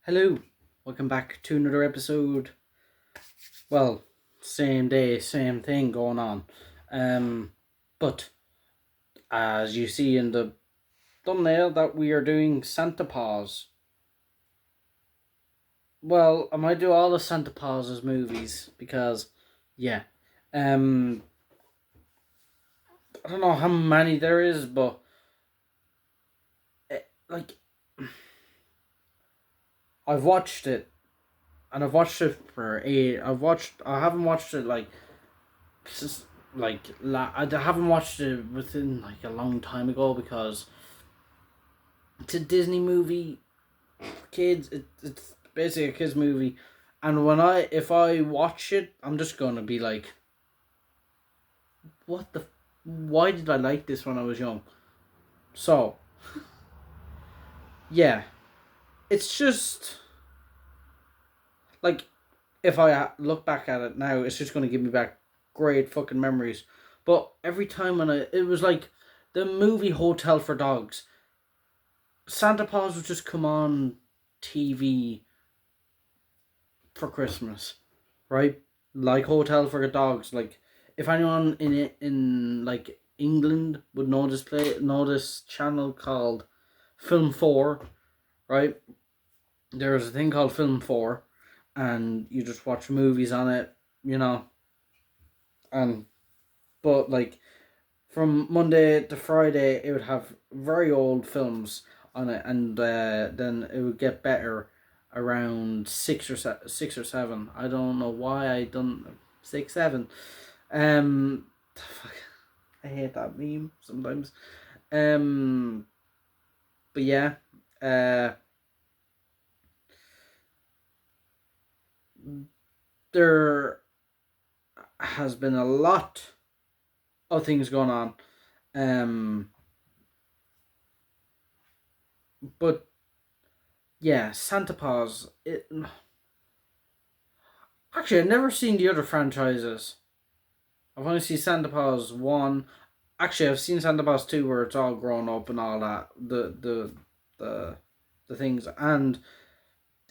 Hello, welcome back to another episode. Well, same day, same thing going on. But as you see in the thumbnail, that we are doing Santa Paws. Well, I might do all the Santa Paws movies because, yeah, um, I don't know how many there is, but like I've watched it, and I've watched it for eight. I haven't watched it I haven't watched it within like a long time ago because it's a Disney movie for kids. It's basically a kids movie, and if I watch it, I'm just gonna be like, what the, why did I like this when I was young? So yeah, it's just like if I look back at it now, it's just gonna give me back great fucking memories. But every time it was like the movie Hotel for Dogs. Santa Paws would just come on TV for Christmas, right? Like Hotel for Dogs. Like if anyone in like England would know this channel called Film 4, right? There's a thing called Film 4, and you just watch movies on it, you know. And but like from Monday to Friday, it would have very old films on it, and then it would get better around 6 or 7. I don't know why I done 6, 7. Fuck, I hate that meme sometimes. Um, but yeah, uh, there has been a lot of things going on. Um, but yeah, Santa Paws. Actually, I've never seen the other franchises. I've only seen Santa Paws 1. Actually, I've seen Santa Paws 2 where it's all grown up and all that. The the things. And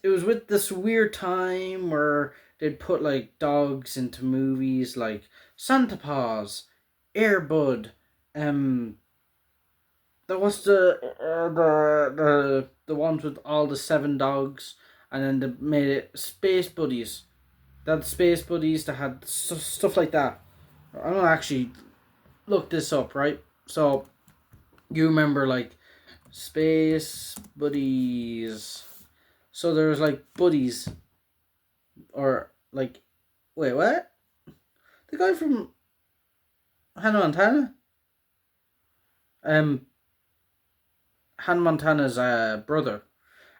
it was with this weird time where they'd put like dogs into movies like Santa Paws, Air Bud, there was the ones with all the 7 dogs, and then they made it Space Buddies. That Space Buddies that had stuff like that. I'm gonna actually look this up, right? So you remember like Space Buddies. So there was like buddies, or like, wait, what? The guy from Hannah Montana. Um, Hannah Montana's brother,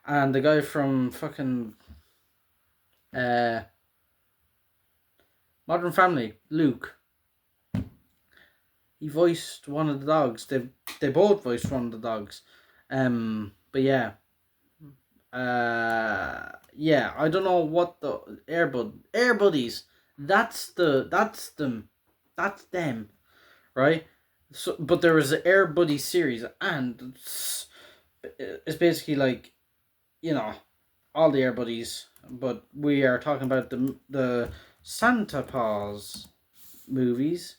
and the guy from fucking uh Modern Family, Luke. He voiced one of the dogs. They both voiced one of the dogs. But yeah. Yeah, I don't know what the Air Buddies. That's them. That's them, right? So but there was the Air Buddy series, and it's basically like, you know, all the Air Buddies, but we are talking about the Santa Paws movies.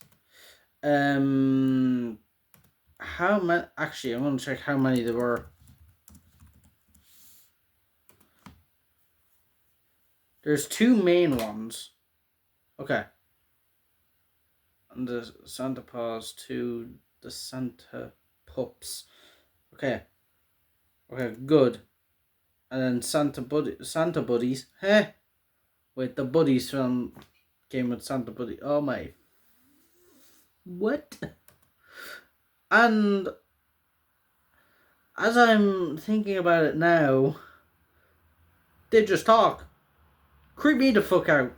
Um, how many? Actually, I'm gonna check how many there were. There's 2 main ones. Okay. And the Santa Paws to the Santa Pups. Okay. Okay, good. And then Santa Buddies. Heh. Wait, the Buddies film came with Santa Buddy. Oh my. What? And as I'm thinking about it now, they just talk. Creep me the fuck out.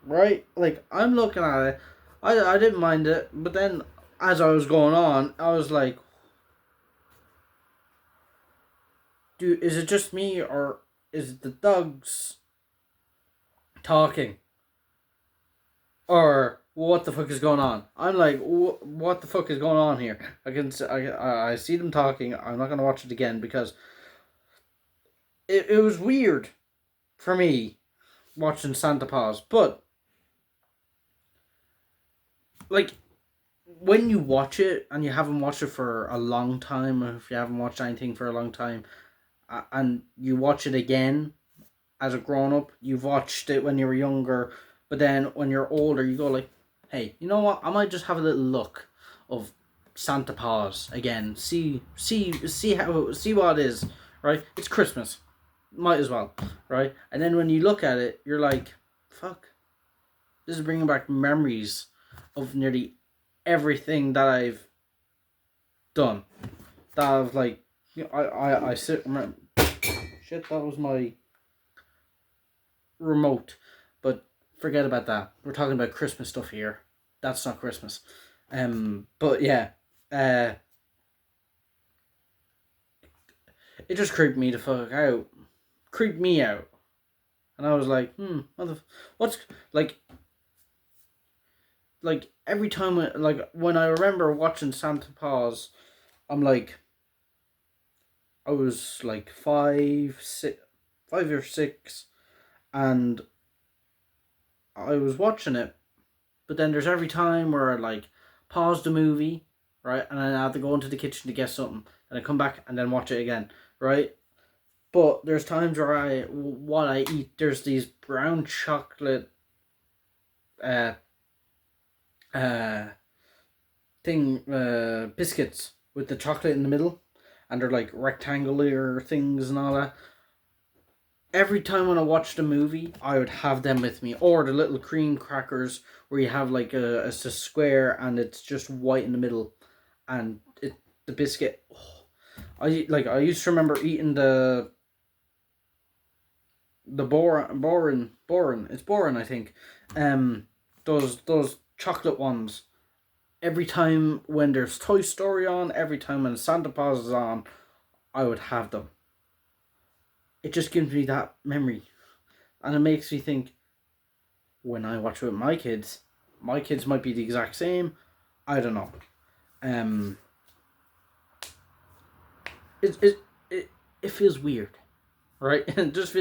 Right? Like, I'm looking at it. I didn't mind it, but then as I was going on, I was like, dude, is it just me, or is it the dogs talking? Or what the fuck is going on? I'm like, what the fuck is going on here? I see them talking. I'm not gonna watch it again because it was weird for me watching Santa Paws, but like when you watch it and you haven't watched it for a long time, or if you haven't watched anything for a long time, and you watch it again as a grown up, you've watched it when you were younger, but then when you're older, you go like, hey, you know what? I might just have a little look of Santa Paws again. See what it is, right? It's Christmas, might as well, right? And then when you look at it, you're like, fuck, this is bringing back memories of nearly everything that I've done. That I've like, you know, I sit remember, shit, that was my remote, but forget about that. We're talking about Christmas stuff here. That's not Christmas. But yeah, uh, it just creeped me the fuck out. Creeped me out, and I was like, what's like, every time, like when I remember watching Santa Paws, I'm like, I was like 5 or 6, and I was watching it. But then there's every time where I like pause the movie, right, and then I have to go into the kitchen to get something, and I come back and then watch it again, right. But there's times where what I eat, there's these brown chocolate uh uh biscuits with the chocolate in the middle, and they're like rectangular things and all that. Every time when I watched a movie, I would have them with me, or the little cream crackers where you have like a square and it's just white in the middle, and the biscuit. Oh, I used to remember eating the boring. It's boring, I think. Those chocolate ones. Every time when there's Toy Story on, every time when Santa Claus is on, I would have them. It just gives me that memory, and it makes me think, when I watch it with my kids might be the exact same. I don't know. Um, it it it feels weird, right? It just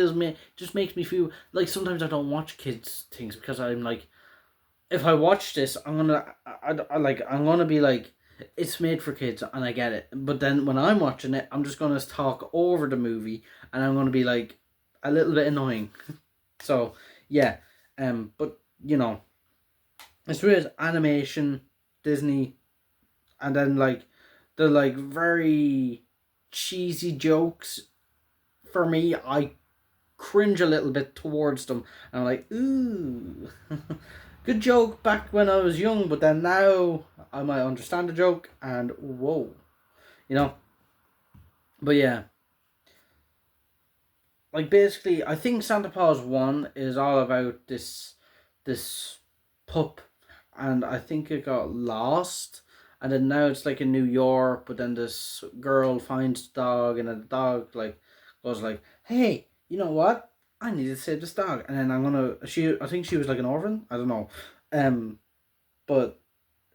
makes me feel like sometimes I don't watch kids things because I'm like, if I watch this, I'm gonna be like, it's made for kids and I get it. But then when I'm watching it, I'm just gonna talk over the movie and I'm gonna be like a little bit annoying. So yeah, but you know, it's weird animation, Disney, and then like the like very cheesy jokes. For me, I cringe a little bit towards them. And I'm like, ooh, good joke back when I was young, but then now I might understand the joke and whoa, you know. But yeah, like basically, I think Santa Claus 1 is all about this pup, and I think it got lost, and then now it's like in New York, but then this girl finds the dog, and then the dog like goes like, hey, you know what? I need to save this dog, and then I think she was like an orphan. I don't know, but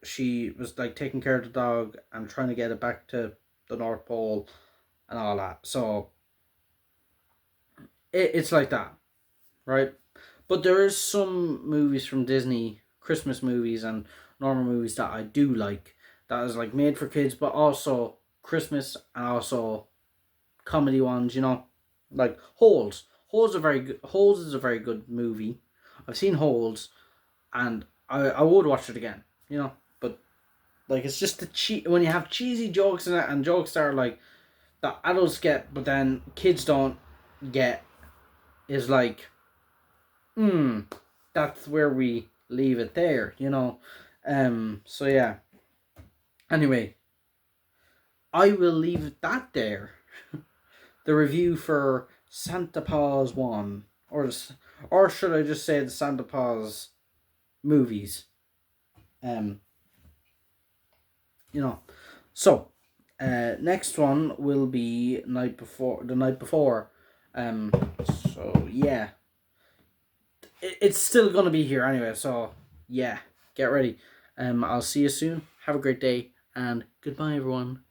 she was like taking care of the dog and trying to get it back to the North Pole and all that. So it's like that, right? But there is some movies from Disney, Christmas movies and normal movies that I do like. That is like made for kids, but also Christmas and also comedy ones. You know, like Holes. Holes is a very good movie. I've seen Holes, and I would watch it again. You know, but like it's just when you have cheesy jokes in it and jokes that are like that adults get, but then kids don't get, is like, that's where we leave it there, you know. So yeah. Anyway, I will leave that there. The review for Santa Paws 1, or should I just say the Santa Paws movies? Um, you know. So, next one will be the night before. Um, so yeah, it's still gonna be here anyway. So yeah, get ready. I'll see you soon. Have a great day and goodbye, everyone.